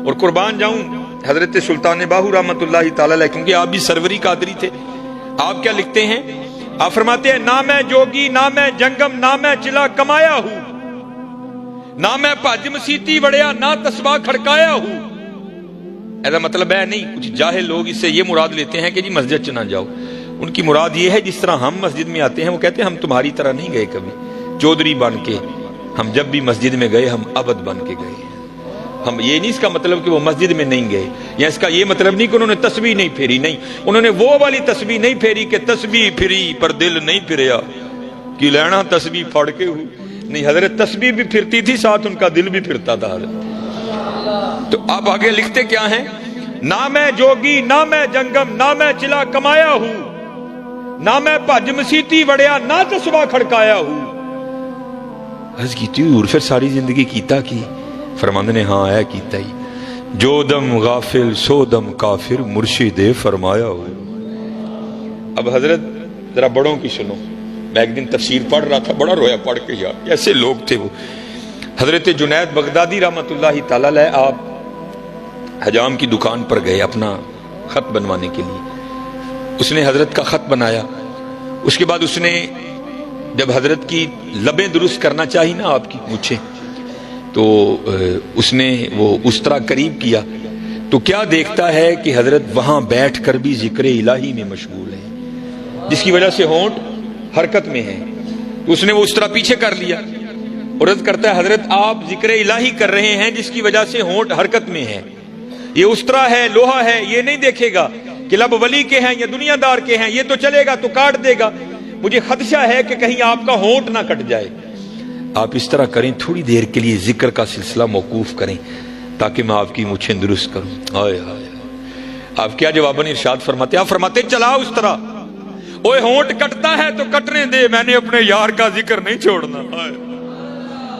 اور قربان جاؤں حضرت سلطان باہو رحمت اللہ تعالی علیہ، کیونکہ آپ بھی سروری قادری تھے، آپ کیا لکھتے ہیں؟ آپ فرماتے ہیں نہ میں جوگی نہ میں جنگم نہ میں چلا کمایا ہوں، نہ میں پاج مسیتی وڑیا نہ تسبیح کھڑکایا ہوں۔ ایسا مطلب ہے نہیں، کچھ جاہل لوگ اس سے یہ مراد لیتے ہیں کہ جی مسجد چ نہ جاؤ۔ ان کی مراد یہ ہے جس طرح ہم مسجد میں آتے ہیں، وہ کہتے ہیں ہم تمہاری طرح نہیں گئے کبھی چودھری بن کے، ہم جب بھی مسجد میں گئے ہم عبد بن کے گئے۔ ہم یہ نہیں اس کا مطلب کہ وہ مسجد میں نہیں گئے، یا اس کا یہ مطلب نہیں کہ انہوں نے تسبیح نہیں پھیری، نہیں، انہوں نے وہ والی تسبیح نہیں پھیری کہ تسبیح پھری پر دل نہیں پھریا کہ لینا تسبیح پھڑ کے ہو، نہیں، حضرت تسبیح بھی پھرتی تھی، ساتھ ان کا دل بھی پھرتا تھا حضرت۔ تو آپ آگے لکھتے کیا ہیں؟ نہ میں جوگی نہ میں جنگم نہ میں چلا کمایا ہوں، نہ میں پج مسیتی وڑیا نہ تسبیح کھڑکایا ہوں۔ عرض کیتی حضور پھر ساری زندگی کیتا کی؟ فرماندے نے ہاں ہے کیتا ہی، جو دم غافل سو دم کافر مرشد فرمایا ہو۔ اب حضرت ذرا بڑوں کی سنو، میں ایک دن تفسیر پڑھ رہا تھا، بڑا رویا پڑھ کے یار، کیسے لوگ تھے وہ۔ حضرت جنید بغدادی رحمت اللہ تعالی علیہ آپ حجام کی دکان پر گئے اپنا خط بنوانے کے لیے، اس نے حضرت کا خط بنایا، اس کے بعد اس نے جب حضرت کی لبیں درست کرنا چاہی نا آپ کی مونچھیں، تو اس نے وہ اس طرح قریب کیا تو کیا دیکھتا ہے کہ حضرت وہاں بیٹھ کر بھی ذکر الہی میں مشغول ہیں، جس کی وجہ سے ہونٹ حرکت میں ہے، اس نے وہ اس طرح پیچھے کر لیا اور عرض کرتا ہے حضرت آپ ذکر الہی کر رہے ہیں جس کی وجہ سے ہونٹ حرکت میں ہے، یہ اس طرح ہے، لوہا ہے، یہ نہیں دیکھے گا کہ لب ولی کے ہیں یا دنیا دار کے ہیں، یہ تو چلے گا تو کاٹ دے گا، مجھے خدشہ ہے کہ کہیں آپ کا ہونٹ نہ کٹ جائے۔ آپ اس طرح کریں، تھوڑی دیر کے لیے ذکر کا سلسلہ موقوف کریں تاکہ میں آپ کی مونچھیں درست کروں۔ آئے ہائے، آپ کیا جواباً ارشاد فرماتے ہیں؟ آپ فرماتے ہیں چلا اس طرح، اوے ہونٹ کٹتا ہے تو کٹنے دے، میں نے اپنے یار کا ذکر نہیں چھوڑنا۔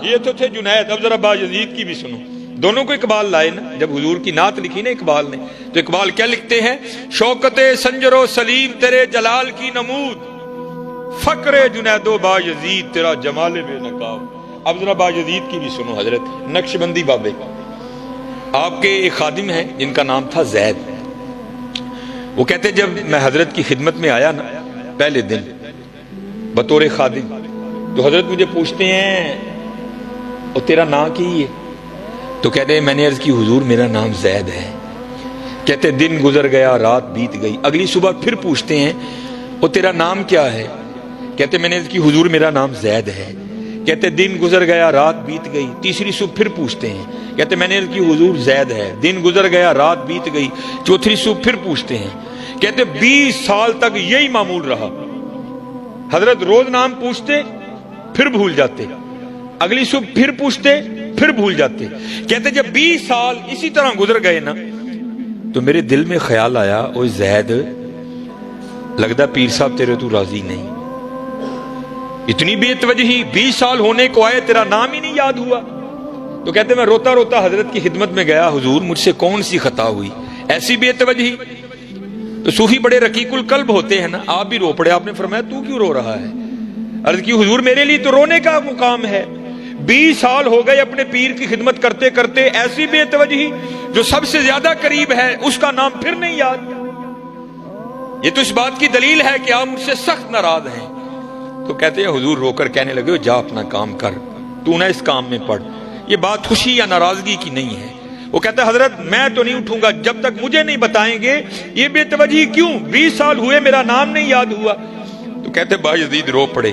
یہ تو تھے جنید۔ اب ذرا باجزید کی بھی سنو، دونوں کو اقبال لائے نا، جب حضور کی نعت لکھی نا اقبال نے، تو اقبال کیا لکھتے ہیں؟ شوکت سنجر و سلیم تیرے جلال کی نمود، فقر جنید و باجزید تیرا جمال بے نقاب۔ اب ذرا باجزید کی بھی سنو، حضرت نقشبندی بابے، آپ کے ایک خادم ہیں جن کا نام تھا زید، وہ کہتے جب میں حضرت کی خدمت میں آیا نا پہلے دن بطور خادم، تو حضرت مجھے پوچھتے ہیں اور تیرا نام کی ہے؟ تو کہتے ہیں میں نے عرض کی حضور میرا نام زید ہے۔ کہتے دن گزر گیا رات بیت گئی، اگلی صبح پھر پوچھتے ہیں اور تیرا نام کیا ہے؟ کہتے میں نے عرض کی حضور میرا نام زید ہے۔ کہتے دن گزر گیا رات بیت گئی، تیسری صبح پھر پوچھتے ہیں، کہتے میں نے عرض کی حضور زید ہے۔ دن گزر گیا رات بیت گئی، چوتھی صبح پھر پوچھتے ہیں، کہتے 20 سال تک یہی معمول رہا، حضرت روز نام پوچھتے پھر بھول جاتے، اگلی صبح پھر پوچھتے پھر بھول جاتے۔ کہتے جب 20 سال اسی طرح گزر گئے نا تو میرے دل میں خیال آیا، او زید لگتا پیر صاحب تیرے تو راضی نہیں، اتنی بے توجہی، 20 سال ہونے کو آئے تیرا نام ہی نہیں یاد ہوا۔ تو کہتے میں روتا روتا حضرت کی خدمت میں گیا، حضور مجھ سے کون سی خطا ہوئی، ایسی بے توجہی؟ تو صوفی بڑے رقیق القلب ہوتے ہیں نا، آپ بھی رو پڑے، آپ نے فرمایا تو کیوں رو رہا ہے؟ عرض کی حضور میرے لیے تو رونے کا مقام ہے، 20 سال ہو گئے اپنے پیر کی خدمت کرتے کرتے، ایسی بے توجہی، جو سب سے زیادہ قریب ہے اس کا نام پھر نہیں یاد۔ یہ تو اس بات کی دلیل ہے کہ آپ مجھ سے سخت ناراض ہیں۔ تو کہتے ہیں حضور رو کر کہنے لگے جا اپنا کام کر، تو نہ اس کام میں پڑ، یہ بات خوشی یا ناراضگی کی نہیں ہے۔ وہ کہتا ہے حضرت میں تو نہیں اٹھوں گا جب تک مجھے نہیں بتائیں گے یہ بے توجہی کیوں، 20 سال ہوئے میرا نام نہیں یاد ہوا۔ تو کہتے باجزید رو پڑے،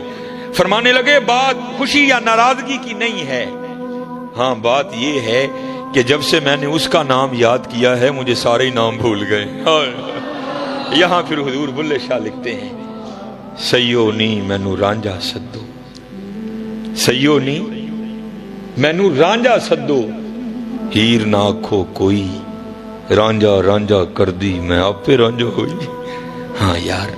فرمانے لگے بات خوشی یا ناراضگی کی نہیں ہے، ہاں بات یہ ہے کہ جب سے میں نے اس کا نام یاد کیا ہے مجھے سارے نام بھول گئے۔ یہاں پھر حضور بلے شاہ لکھتے ہیں سیو نی مینو رانجھا سدو، سیو نی مینو رانجھا سدو، ہیر نہ آکھو کوئی، رانجھا رانجھا کر دی میں آپ پہ رانجھا ہوئی۔ ہاں یار